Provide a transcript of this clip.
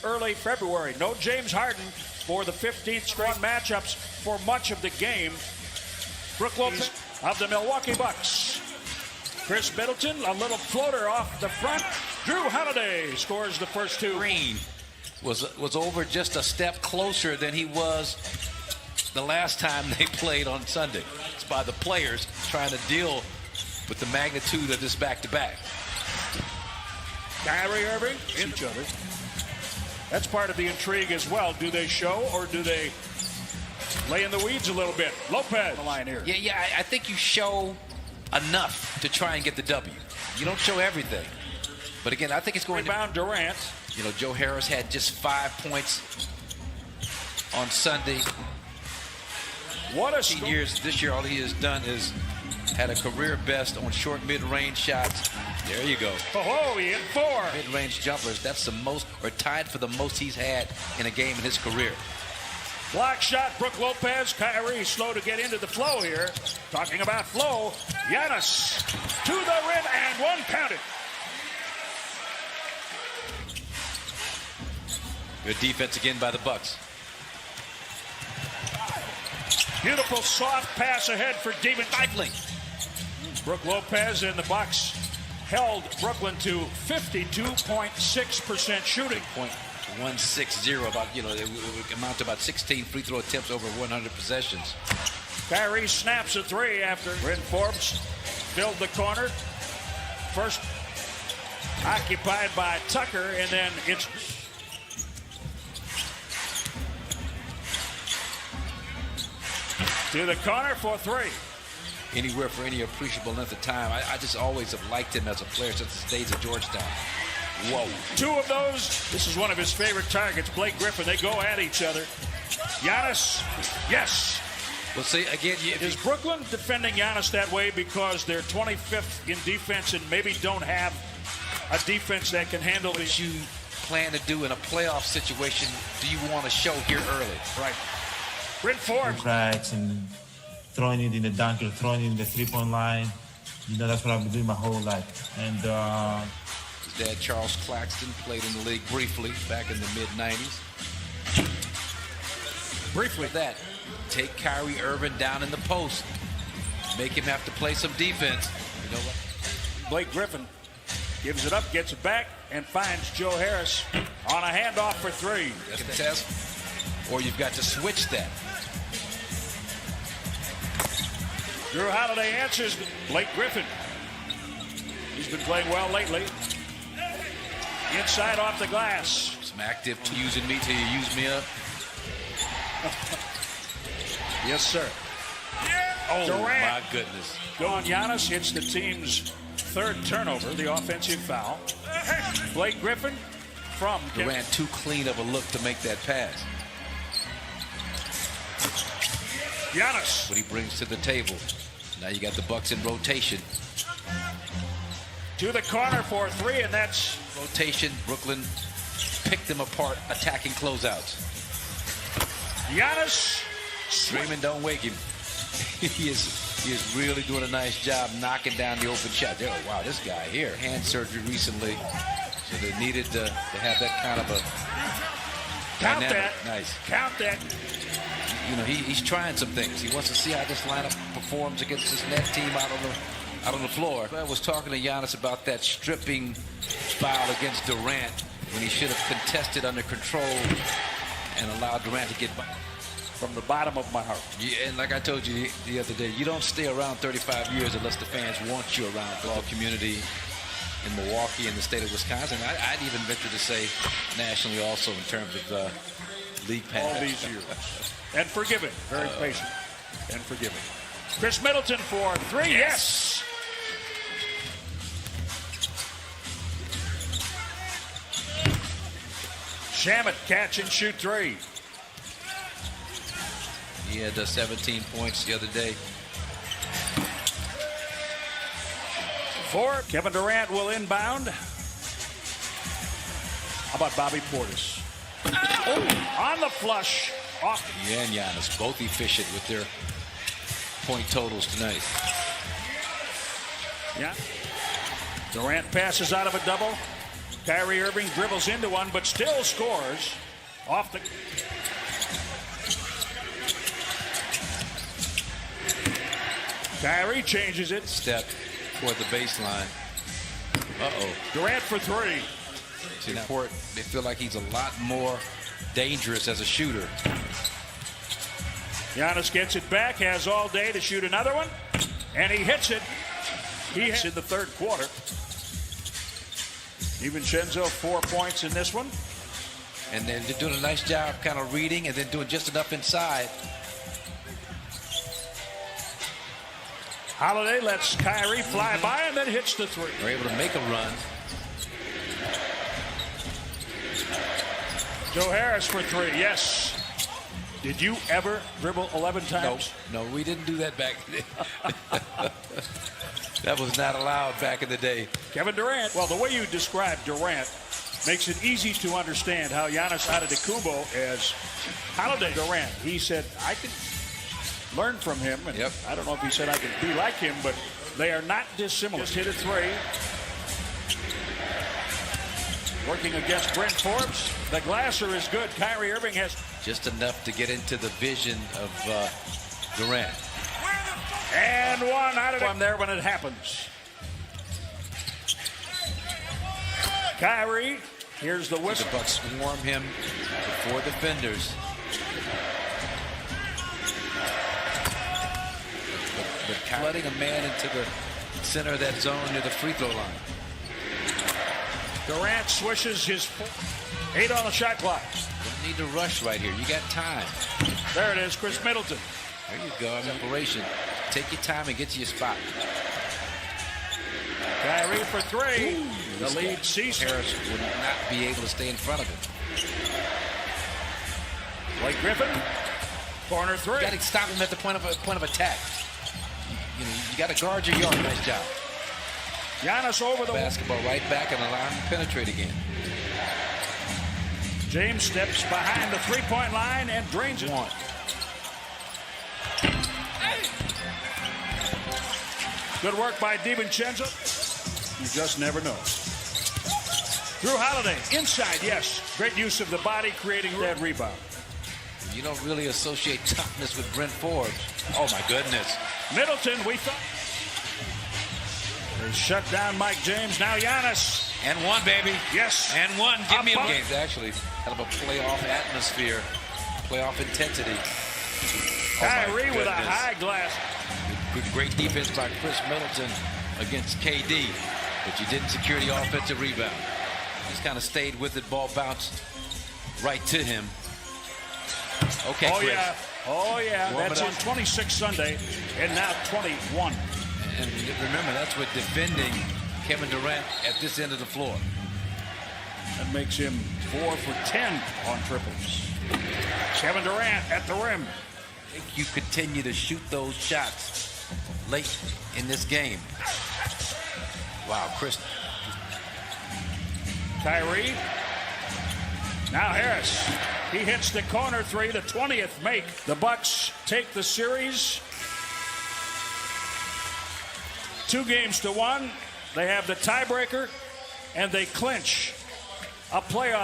early February. No James Harden for the 15th straight matchups for much of the game. Brook Lopez of the Milwaukee Bucks. Chris Middleton, a little floater off the front. Drew Holiday scores the first two. Green was over just a step closer than he was the last time they played on Sunday. It's by the players trying to deal with the magnitude of this back-to-back. Kyrie Irving in each other. That's part of the intrigue as well. Do they show or do they lay in the weeds a little bit? Lopez, the line here. Yeah, I think you show enough to try and get the W. You don't show everything. But again, I think it's going Rebound to... Durant. You know, Joe Harris had just 5 points on Sunday. What a 15 years this year, all he has done is had a career best on short mid-range shots. There you go. Oh, he hit 4. Mid-range jumpers. That's the most, or tied for the most he's had in a game in his career. Block shot, Brook Lopez. Kyrie slow to get into the flow here. Talking about flow, Giannis to the rim and one counted. Good defense again by the Bucks. Beautiful soft pass ahead for Demon Stifling. Brook Lopez and the Bucks held Brooklyn to 52.6% shooting. 160, about, you know, it would amount to about 16 free throw attempts over 100 possessions. Kyrie snaps a three after Bryn Forbes filled the corner. First occupied by Tucker, and then it's to the corner for three. Anywhere for any appreciable length of time. I just always have liked him as a player since the days of Georgetown. Whoa. 2 of those. This is one of his favorite targets. Blake Griffin. They go at each other. Giannis. Yes. Well, see, again, is Brooklyn defending Giannis that way because they're 25th in defense and maybe don't have a defense that can handle what you plan to do in a playoff situation? Do you want to show here early? Right. Bryn Forbes. Cracks and throwing it in the dunk or throwing it in the three-point line. You know, that's what I've been doing my whole life. And his dad, Charles Claxton, played in the league briefly back in the mid-90s. Briefly. That. Take Kyrie Irving down in the post. Make him have to play some defense. You know what? Blake Griffin gives it up, gets it back, and finds Joe Harris on a handoff for three. That's the test. Or you've got to switch that. Drew Holiday answers Blake Griffin. He's been playing well lately. Inside off the glass. Some active using me till you use me up. Yes, sir. Oh, Durant. my goodness. Go on, Giannis hits the team's 3rd turnover, the offensive foul. Blake Griffin from Durant too clean of a look to make that pass. Giannis. What he brings to the table. Now you got the Bucks in rotation. To the corner for three, and that's rotation. Brooklyn picked them apart, attacking closeouts. Giannis. Screaming, don't wake him. he is really doing a nice job knocking down the open shot. There, oh, wow, this guy here. Hand surgery recently, so they needed to have that kind of a count dynamic. That. Nice. Count that. You know, he's trying some things. He wants to see how this lineup performs against this net team out on the floor. I was talking to Giannis about that stripping foul against Durant when he should have contested under control and allowed Durant to get by. From the bottom of my heart. Yeah, and like I told you the other day, you don't stay around 35 years unless the fans want you around. The ball community in Milwaukee and the state of Wisconsin. I'd even venture to say nationally also in terms of league pass. All these years. And forgiving. Very patient and forgiving. Chris Middleton for three. Yes. Shamet catch and shoot three. He had 17 points the other day. 4. Kevin Durant will inbound. How about Bobby Portis? Oh, on the flush. Off. Yeah, and Giannis, both efficient with their point totals tonight. Yeah. Durant passes out of a double. Kyrie Irving dribbles into one, but still scores off the. Kyrie changes it. Step toward the baseline. Durant for three. See, now they feel like he's a lot more dangerous as a shooter. Giannis gets it back, has all day to shoot another one, and he hits it. He hits in the third quarter. DiVincenzo 4 points in this one. And they're doing a nice job kind of reading and then doing just enough inside. Holiday lets Kyrie fly by and then hits the three. They're able to make a run. Joe Harris for three, yes. Did you ever dribble 11 times? No, we didn't do that back then. That was not allowed back in the day. Kevin Durant. Well, the way you describe Durant makes it easy to understand how Giannis Antetokounmpo as Holiday Durant. He said, I can learn from him. And yep. I don't know if he said I can be like him, but they are not dissimilar. Just hit a three. Working against Brent Forbes. The Glasser is good. Kyrie Irving has just enough to get into the vision of Durant. And one out of it. I'm there when it happens. Kyrie, here's the whistle. The Bucks swarm him before defenders. But letting a man into the center of that zone near the free throw line. Durant swishes his 8 on the shot clock. Don't need to rush right here. You got time. There it is, Chris Middleton. There you go. Separation. Take your time and get to your spot. Kyrie for three. Ooh, the lead ceases. Harris would not be able to stay in front of him. Blake Griffin, corner three. You got to stop him at the point of attack. You know, you got to guard your yard. Nice job. Giannis over the basketball right back and allow him to penetrate again. James steps behind the three-point line and drains it. Good work by DiVincenzo. You just never know. Drew Holiday, inside, yes. Great use of the body, creating that rebound. You don't really associate toughness with Brent Forbes. Oh, my goodness. Middleton, we thought. They shut down Mike James. Now Giannis. And one, baby. Yes. And one. Give me a game. Actually, kind of a playoff atmosphere, playoff intensity. Kyrie with a high glass. Great defense by Chris Middleton against KD, but you didn't secure the offensive rebound. Just kind of stayed with it. Ball bounced right to him. Okay, oh, Chris. Yeah. Oh, yeah. That's on 26 Sunday, and now 21. And remember, that's with defending Kevin Durant at this end of the floor. That makes him 4 for 10 on triples. Kevin Durant at the rim. I think you continue to shoot those shots late in this game. Wow, Chris. Kyrie. Now Harris. He hits the corner three, the 20th make. The Bucks take the series 2-1. They have the tiebreaker, and they clinch a playoff.